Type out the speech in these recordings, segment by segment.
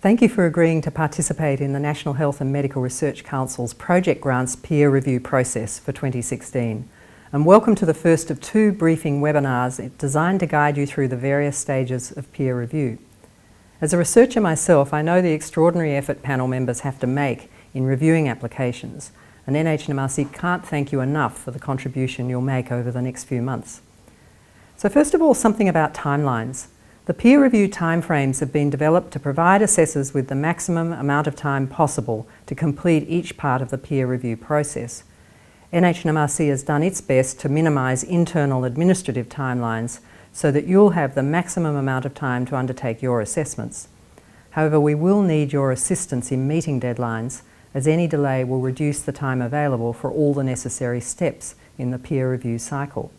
Thank you for agreeing to participate in the National Health and Medical Research Council's Project Grants peer review process for 2016. And welcome to the first of two briefing webinars designed to guide you through the various stages of peer review. As a researcher myself, I know the extraordinary effort panel members have to make in reviewing applications, and NHMRC can't thank you enough for the contribution you'll make over the next few months. So first of all, something about timelines. The peer review timeframes have been developed to provide assessors with the maximum amount of time possible to complete each part of the peer review process. NHMRC has done its best to minimise internal administrative timelines so that you'll have the maximum amount of time to undertake your assessments. However, we will need your assistance in meeting deadlines, as any delay will reduce the time available for all the necessary steps in the peer review cycle.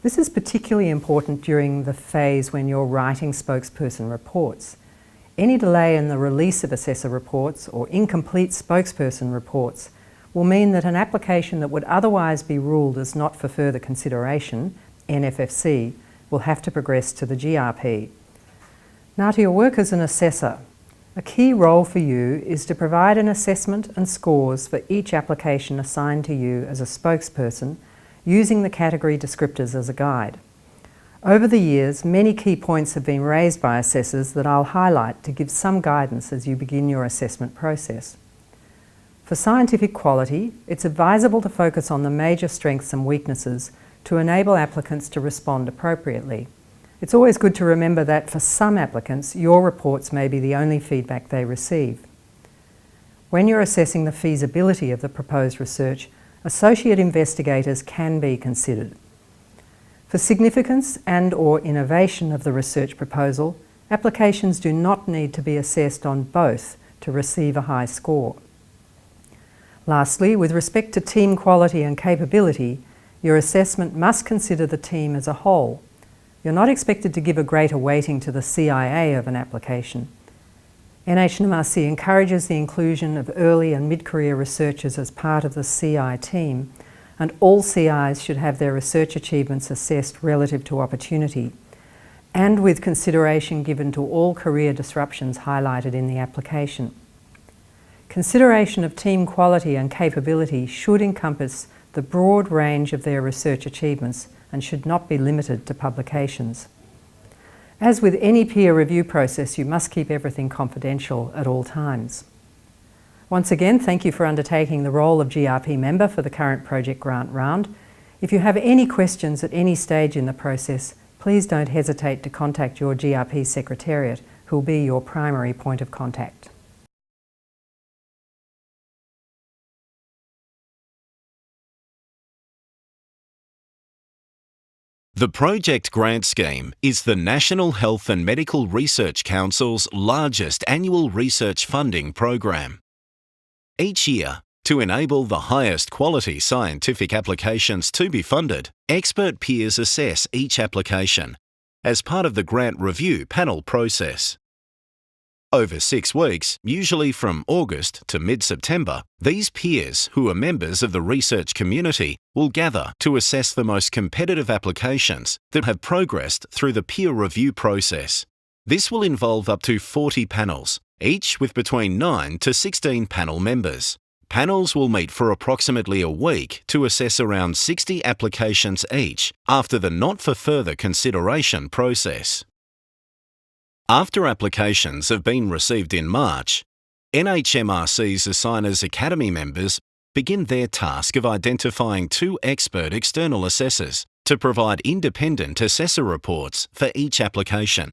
This is particularly important during the phase when you're writing spokesperson reports. Any delay in the release of assessor reports or incomplete spokesperson reports will mean that an application that would otherwise be ruled as not for further consideration, NFFC, will have to progress to the GRP. Now to your work as an assessor. A key role for you is to provide an assessment and scores for each application assigned to you as a spokesperson, using the category descriptors as a guide. Over the years, many key points have been raised by assessors that I'll highlight to give some guidance as you begin your assessment process. For scientific quality, it's advisable to focus on the major strengths and weaknesses to enable applicants to respond appropriately. It's always good to remember that for some applicants, your reports may be the only feedback they receive. When you're assessing the feasibility of the proposed research, associate investigators can be considered. For significance and/or innovation of the research proposal, applications do not need to be assessed on both to receive a high score. Lastly, with respect to team quality and capability, your assessment must consider the team as a whole. You're not expected to give a greater weighting to the CIA of an application. NHMRC encourages the inclusion of early and mid-career researchers as part of the CI team, and all CIs should have their research achievements assessed relative to opportunity, and with consideration given to all career disruptions highlighted in the application. Consideration of team quality and capability should encompass the broad range of their research achievements and should not be limited to publications. As with any peer review process, you must keep everything confidential at all times. Once again, thank you for undertaking the role of GRP member for the current project grant round. If you have any questions at any stage in the process, please don't hesitate to contact your GRP Secretariat, who will be your primary point of contact. The Project Grant Scheme is the National Health and Medical Research Council's largest annual research funding program. Each year, to enable the highest quality scientific applications to be funded, expert peers assess each application as part of the grant review panel process. Over 6 weeks, usually from August to mid-September, these peers, who are members of the research community, will gather to assess the most competitive applications that have progressed through the peer review process. This will involve up to 40 panels, each with between 9 to 16 panel members. Panels will meet for approximately a week to assess around 60 applications each after the not for further consideration process. After applications have been received in March, NHMRC's Assigners Academy members begin their task of identifying 2 expert external assessors to provide independent assessor reports for each application.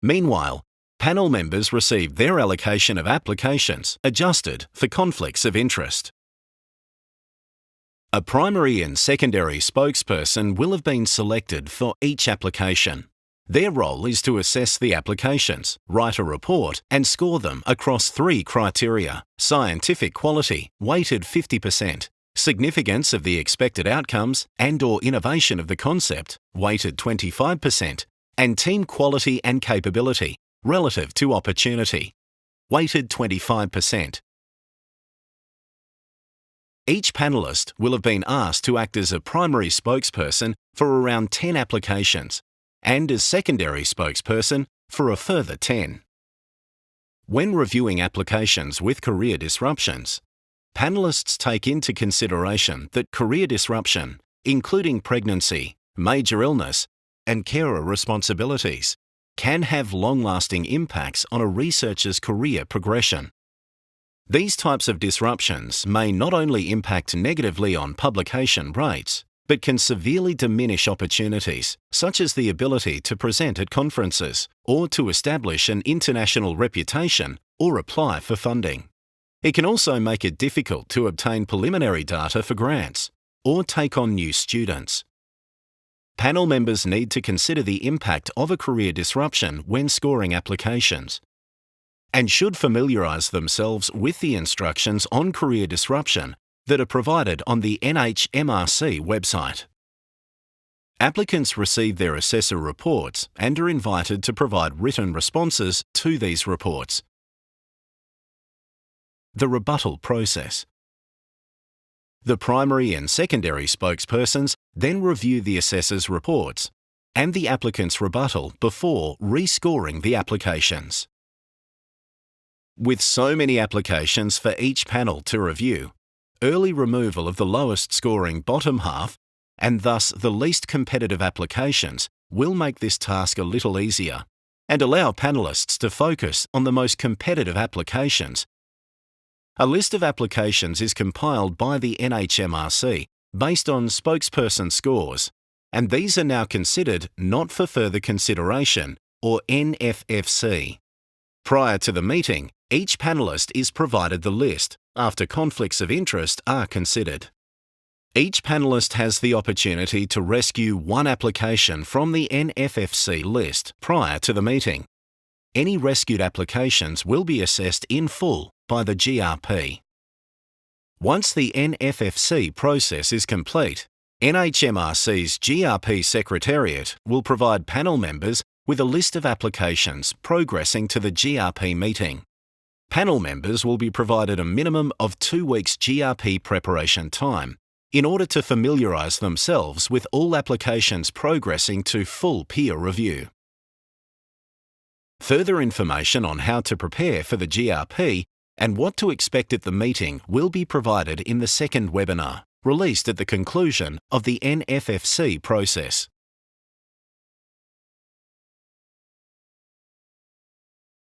Meanwhile, panel members receive their allocation of applications adjusted for conflicts of interest. A primary and secondary spokesperson will have been selected for each application. Their role is to assess the applications, write a report, and score them across 3 criteria: scientific quality, weighted 50%, significance of the expected outcomes and/or innovation of the concept, weighted 25%, and team quality and capability, relative to opportunity, weighted 25%. Each panellist will have been asked to act as a primary spokesperson for around 10 applications, and as secondary spokesperson for a further 10. When reviewing applications with career disruptions, panellists take into consideration that career disruption, including pregnancy, major illness, and carer responsibilities, can have long-lasting impacts on a researcher's career progression. These types of disruptions may not only impact negatively on publication rates, but can severely diminish opportunities, such as the ability to present at conferences or to establish an international reputation or apply for funding. It can also make it difficult to obtain preliminary data for grants or take on new students. Panel members need to consider the impact of a career disruption when scoring applications, and should familiarise themselves with the instructions on career disruption that are provided on the NHMRC website. Applicants receive their assessor reports and are invited to provide written responses to these reports. The rebuttal process. The primary and secondary spokespersons then review the assessor's reports and the applicant's rebuttal before rescoring the applications. With so many applications for each panel to review, early removal of the lowest scoring bottom half, and thus the least competitive applications, will make this task a little easier and allow panellists to focus on the most competitive applications. A list of applications is compiled by the NHMRC based on spokesperson scores, and these are now considered not for further consideration, or NFFC. Prior to the meeting, each panellist is provided the list after conflicts of interest are considered. Each panellist has the opportunity to rescue one application from the NFFC list prior to the meeting. Any rescued applications will be assessed in full by the GRP. Once the NFFC process is complete, NHMRC's GRP Secretariat will provide panel members with a list of applications progressing to the GRP meeting. Panel members will be provided a minimum of 2 weeks GRP preparation time in order to familiarise themselves with all applications progressing to full peer review. Further information on how to prepare for the GRP and what to expect at the meeting will be provided in the second webinar, released at the conclusion of the NFFC process.